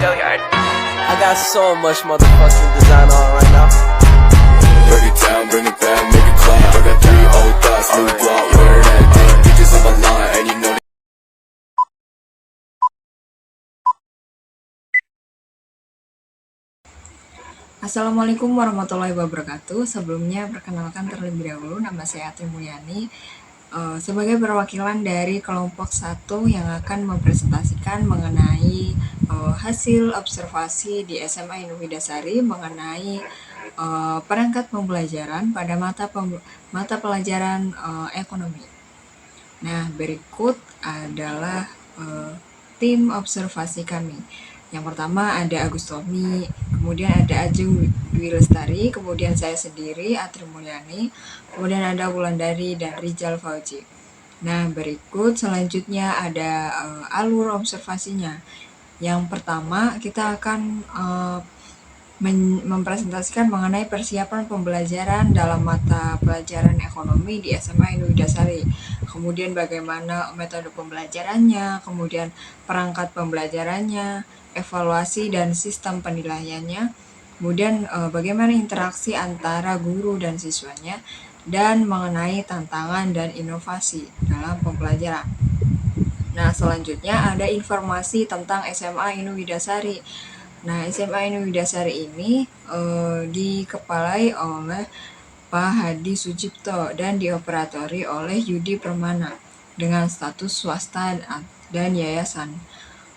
I got so much motherfucking design on right now. Break it down, bring it back, make it clap. I got 3 old thoughts, new block, where that day. Bitches on my line, and you know Assalamualaikum warahmatullahi wabarakatuh. Sebelumnya perkenalkan terlebih dahulu, nama saya Atri Mulyani sebagai perwakilan dari kelompok 1 yang akan mempresentasikan mengenai hasil observasi di SMA Inu Widasari mengenai perangkat pembelajaran pada mata pelajaran ekonomi. Nah, berikut adalah tim observasi kami. Yang pertama ada Agus Tommy, kemudian ada Ajeng Dwi Lestari, kemudian saya sendiri Atri Mulyani, kemudian ada Wulandari dan Rizal Fauzi. Nah, berikut selanjutnya ada alur observasinya. Yang pertama kita akan mempresentasikan mengenai persiapan pembelajaran dalam mata pelajaran ekonomi di SMA Inu Widasari. Kemudian bagaimana metode pembelajarannya, kemudian perangkat pembelajarannya, evaluasi dan sistem penilaiannya, kemudian bagaimana interaksi antara guru dan siswanya, dan mengenai tantangan dan inovasi dalam pembelajaran. Nah, selanjutnya ada informasi tentang SMA Inu Widasari. Nah, SMA Inu Widasari ini dikepalai oleh Pak Hadi Sujipto dan dioperatori oleh Yudi Permana dengan status swasta dan yayasan.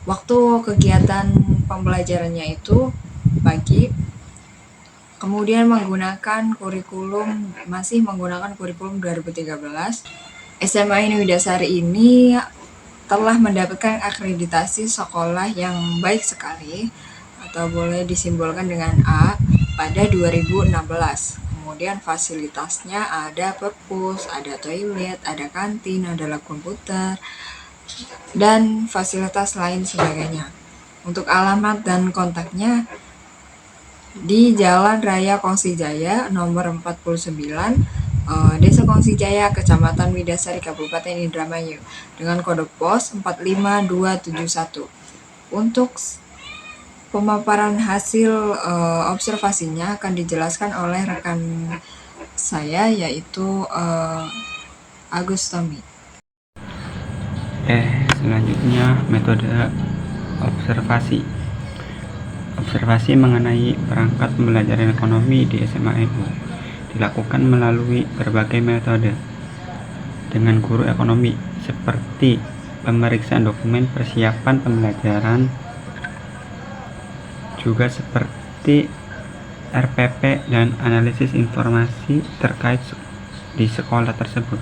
Waktu kegiatan pembelajarannya itu pagi, kemudian masih menggunakan kurikulum 2013. SMA Inu Widasari ini telah mendapatkan akreditasi sekolah yang baik sekali atau boleh disimbolkan dengan A pada 2016. Kemudian fasilitasnya ada perpus, ada toilet, ada kantin, ada lab komputer, dan fasilitas lain sebagainya. Untuk alamat dan kontaknya di Jalan Raya Kongsi Jaya nomor 49, Desa Kongsi Jaya, Kecamatan Widasari, Kabupaten Indramayu, dengan kode pos 45271. Untuk pemaparan hasil observasinya akan dijelaskan oleh rekan saya, yaitu Agus Tommy. Selanjutnya metode observasi. Observasi mengenai perangkat pembelajaran ekonomi di SMA NU dilakukan melalui berbagai metode dengan guru ekonomi seperti pemeriksaan dokumen persiapan pembelajaran, juga seperti RPP dan analisis informasi terkait di sekolah tersebut.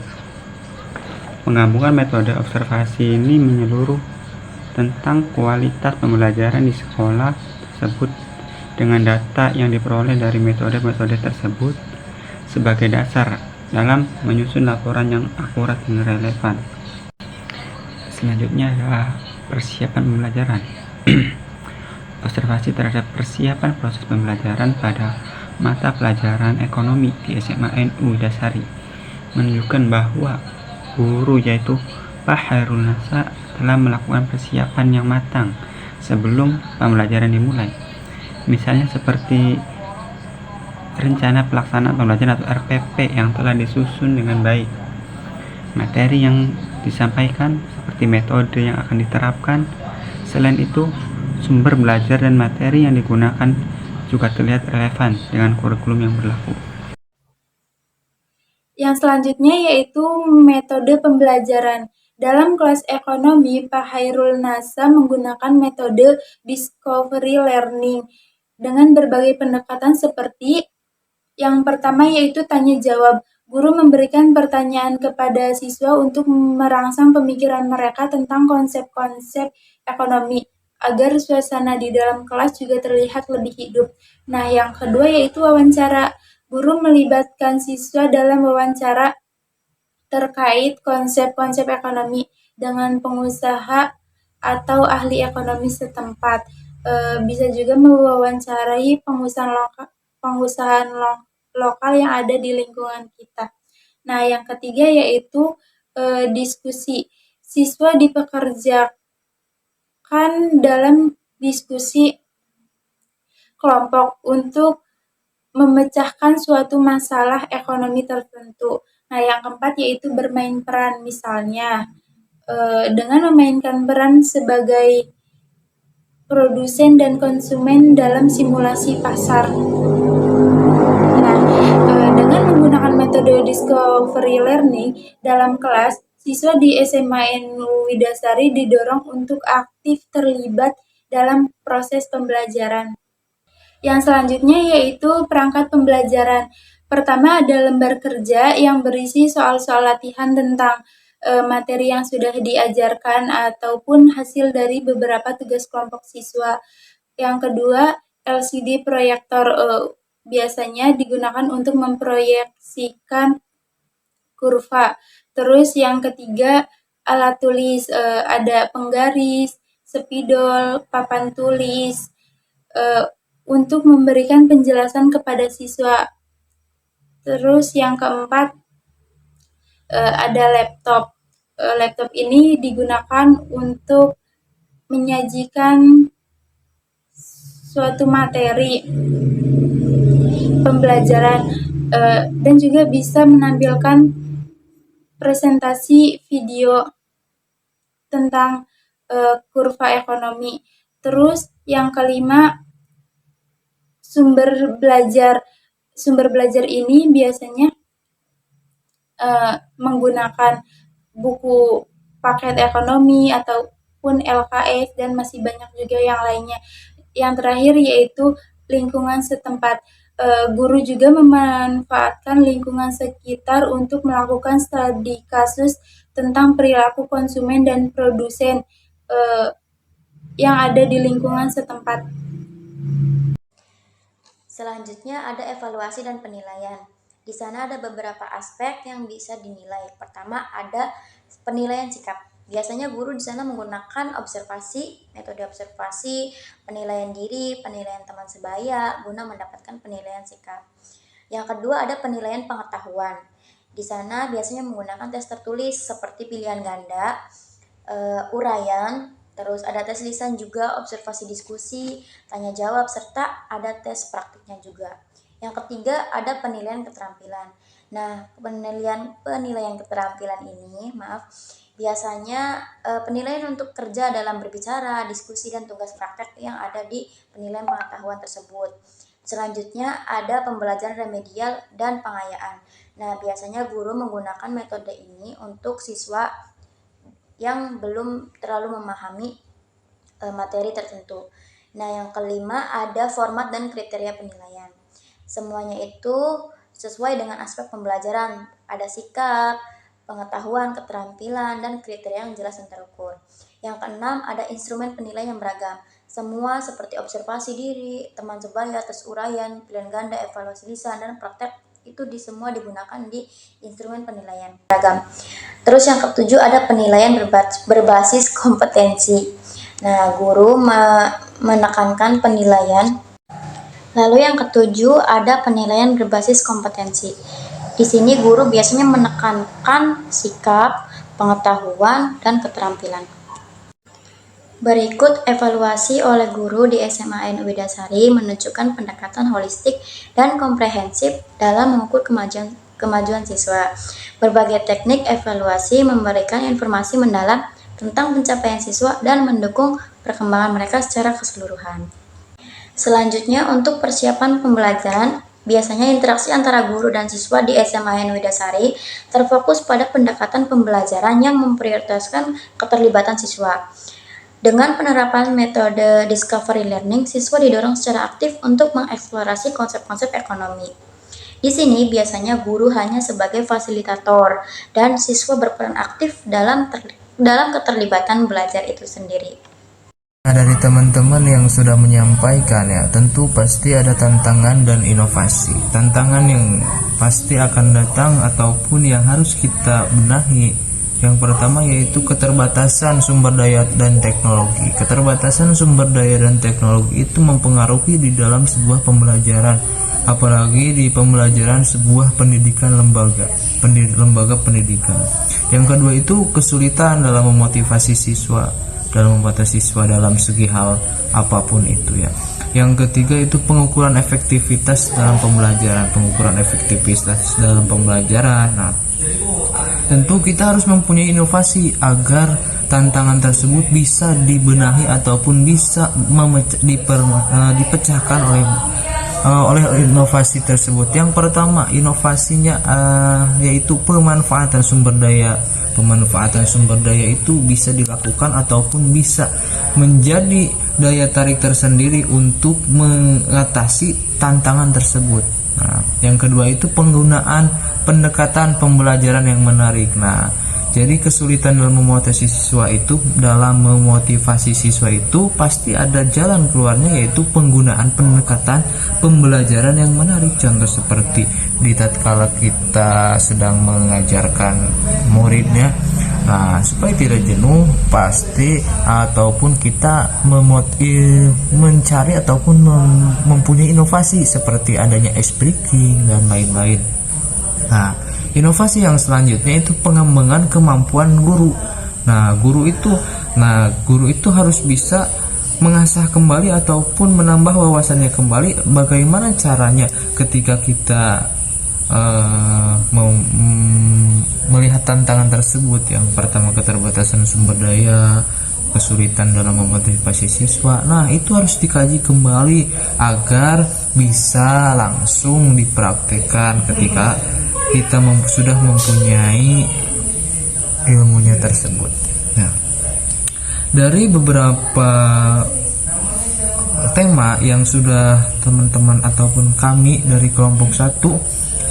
Menggabungkan metode observasi ini menyeluruh tentang kualitas pembelajaran di sekolah tersebut dengan data yang diperoleh dari metode-metode tersebut sebagai dasar dalam menyusun laporan yang akurat dan relevan. Selanjutnya adalah persiapan pembelajaran. Observasi terhadap persiapan proses pembelajaran pada mata pelajaran ekonomi di SMA NU Widasari menunjukkan bahwa guru yaitu Pak Hairul Nasa telah melakukan persiapan yang matang sebelum pembelajaran dimulai. Misalnya seperti rencana pelaksanaan pembelajaran atau RPP yang telah disusun dengan baik, materi yang disampaikan seperti metode yang akan diterapkan. Selain itu, sumber belajar dan materi yang digunakan juga terlihat relevan dengan kurikulum yang berlaku. Yang selanjutnya yaitu metode pembelajaran. Dalam kelas ekonomi, Pak Hairul Nasa menggunakan metode discovery learning dengan berbagai pendekatan seperti yang pertama yaitu tanya jawab. Guru memberikan pertanyaan kepada siswa untuk merangsang pemikiran mereka tentang konsep-konsep ekonomi agar suasana di dalam kelas juga terlihat lebih hidup. Nah, yang kedua yaitu wawancara. Guru melibatkan siswa dalam wawancara terkait konsep-konsep ekonomi dengan pengusaha atau ahli ekonomi setempat. Bisa juga mewawancarai pengusahaan lokal yang ada di lingkungan kita. Nah, yang ketiga yaitu diskusi. Siswa dipekerjakan dalam diskusi kelompok untuk memecahkan suatu masalah ekonomi tertentu. Nah, yang keempat yaitu bermain peran, misalnya dengan memainkan peran sebagai produsen dan konsumen dalam simulasi pasar. Nah, dengan menggunakan metode discovery learning dalam kelas, siswa di SMA NU Widasari didorong untuk aktif terlibat dalam proses pembelajaran. Yang selanjutnya yaitu perangkat pembelajaran. Pertama ada lembar kerja yang berisi soal-soal latihan tentang materi yang sudah diajarkan ataupun hasil dari beberapa tugas kelompok siswa. Yang kedua, LCD proyektor biasanya digunakan untuk memproyeksikan kurva. Terus yang ketiga, alat tulis, ada penggaris, spidol, papan tulis, untuk memberikan penjelasan kepada siswa. Terus yang keempat, ada laptop. Laptop ini digunakan untuk menyajikan suatu materi pembelajaran dan juga bisa menampilkan presentasi video tentang kurva ekonomi. Terus yang kelima, sumber belajar. Sumber belajar ini biasanya menggunakan buku paket ekonomi ataupun LKS dan masih banyak juga yang lainnya. Yang terakhir yaitu lingkungan setempat. Guru juga memanfaatkan lingkungan sekitar untuk melakukan studi kasus tentang perilaku konsumen dan produsen yang ada di lingkungan setempat. Selanjutnya ada evaluasi dan penilaian. Di sana ada beberapa aspek yang bisa dinilai. Pertama ada penilaian sikap. Biasanya guru di sana menggunakan observasi, metode observasi, penilaian diri, penilaian teman sebaya guna mendapatkan penilaian sikap. Yang kedua ada penilaian pengetahuan. Di sana biasanya menggunakan tes tertulis seperti pilihan ganda, uraian, terus ada tes lisan juga, observasi diskusi, tanya jawab, serta ada tes praktiknya juga. Yang ketiga ada penilaian keterampilan. Nah, penilaian keterampilan ini, biasanya penilaian untuk kerja dalam berbicara, diskusi, dan tugas praktek yang ada di penilaian pengetahuan tersebut. Selanjutnya ada pembelajaran remedial dan pengayaan. Nah, biasanya guru menggunakan metode ini untuk siswa yang belum terlalu memahami materi tertentu. Nah, yang kelima ada format dan kriteria penilaian. Semuanya itu sesuai dengan aspek pembelajaran. Ada sikap, pengetahuan, keterampilan, dan kriteria yang jelas dan terukur. Yang keenam ada instrumen penilaian yang beragam. Semua seperti observasi diri, teman sebaya, tes uraian, pilihan ganda, evaluasi lisan, dan praktek itu semua digunakan di instrumen penilaian beragam. Terus yang ketujuh ada penilaian berbasis kompetensi. Nah, guru menekankan penilaian. Lalu yang ketujuh ada penilaian berbasis kompetensi. Di sini guru biasanya menekankan sikap, pengetahuan, dan keterampilan. Berikut evaluasi oleh guru di SMA NU Widasari menunjukkan pendekatan holistik dan komprehensif dalam mengukur kemajuan siswa. Berbagai teknik evaluasi memberikan informasi mendalam tentang pencapaian siswa dan mendukung perkembangan mereka secara keseluruhan. Selanjutnya, untuk persiapan pembelajaran, biasanya interaksi antara guru dan siswa di SMA NU Widasari terfokus pada pendekatan pembelajaran yang memprioritaskan keterlibatan siswa. Dengan penerapan metode discovery learning, siswa didorong secara aktif untuk mengeksplorasi konsep-konsep ekonomi. Di sini biasanya guru hanya sebagai fasilitator dan siswa berperan aktif dalam keterlibatan belajar itu sendiri. Nah, dari teman-teman yang sudah menyampaikan ya, tentu pasti ada tantangan dan inovasi. Tantangan yang pasti akan datang ataupun yang harus kita benahi. Yang pertama yaitu keterbatasan sumber daya dan teknologi. Keterbatasan sumber daya dan teknologi itu mempengaruhi di dalam sebuah pembelajaran, apalagi di pembelajaran sebuah pendidikan lembaga pendidikan. Yang kedua itu kesulitan dalam memotivasi siswa. dalam membatasi siswa dalam segi hal apapun itu ya. Yang ketiga itu pengukuran efektivitas dalam pembelajaran, Nah, tentu kita harus mempunyai inovasi agar tantangan tersebut bisa dibenahi ataupun bisa dipecahkan oleh inovasi tersebut. Yang pertama, inovasinya yaitu pemanfaatan sumber daya. Pemanfaatan sumber daya itu bisa dilakukan ataupun bisa menjadi daya tarik tersendiri untuk mengatasi tantangan tersebut. Nah, yang kedua itu penggunaan pendekatan pembelajaran yang menarik. Nah, jadi kesulitan dalam memotivasi siswa itu pasti ada jalan keluarnya, yaitu penggunaan pendekatan pembelajaran yang menarik. Contoh seperti di tatkala kita sedang mengajarkan muridnya, nah supaya tidak jenuh pasti ataupun kita mencari ataupun mempunyai inovasi seperti adanya ice breaking dan lain-lain. Nah, inovasi yang selanjutnya itu pengembangan kemampuan guru. Nah, guru itu harus bisa mengasah kembali ataupun menambah wawasannya kembali. Bagaimana caranya ketika kita melihat tantangan tersebut? Yang pertama, keterbatasan sumber daya, kesulitan dalam memotivasi siswa. Nah, itu harus dikaji kembali agar bisa langsung dipraktekkan ketika kita sudah mempunyai ilmunya tersebut. Nah, dari beberapa tema yang sudah teman-teman ataupun kami dari kelompok 1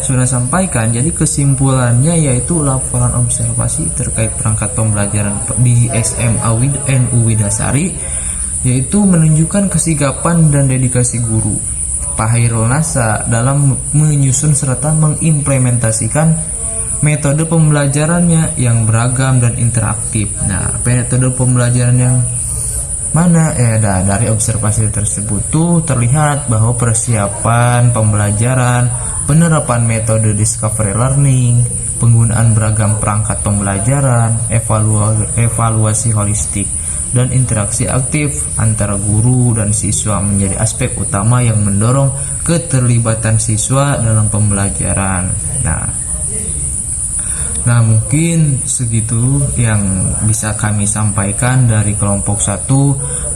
sudah sampaikan, jadi kesimpulannya yaitu laporan observasi terkait perangkat pembelajaran di SMA NU Widasari yaitu menunjukkan kesigapan dan dedikasi guru Pak Hairul Nasa dalam menyusun serta mengimplementasikan metode pembelajarannya yang beragam dan interaktif. Nah, metode pembelajaran yang mana? Dari observasi tersebut tuh terlihat bahwa persiapan pembelajaran, penerapan metode discovery learning, penggunaan beragam perangkat pembelajaran, evaluasi holistik, dan interaksi aktif antara guru dan siswa menjadi aspek utama yang mendorong keterlibatan siswa dalam pembelajaran. Nah, mungkin segitu yang bisa kami sampaikan dari kelompok 1.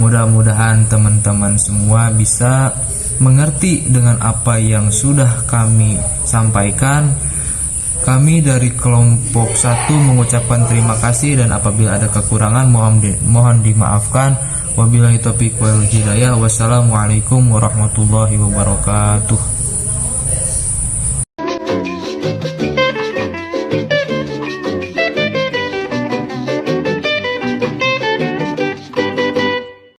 Mudah-mudahan teman-teman semua bisa mengerti dengan apa yang sudah kami sampaikan. Kami dari kelompok 1 mengucapkan terima kasih, dan apabila ada kekurangan mohon dimaafkan. Wabillahi taufiq wal hidayah. Wassalamualaikum warahmatullahi wabarakatuh.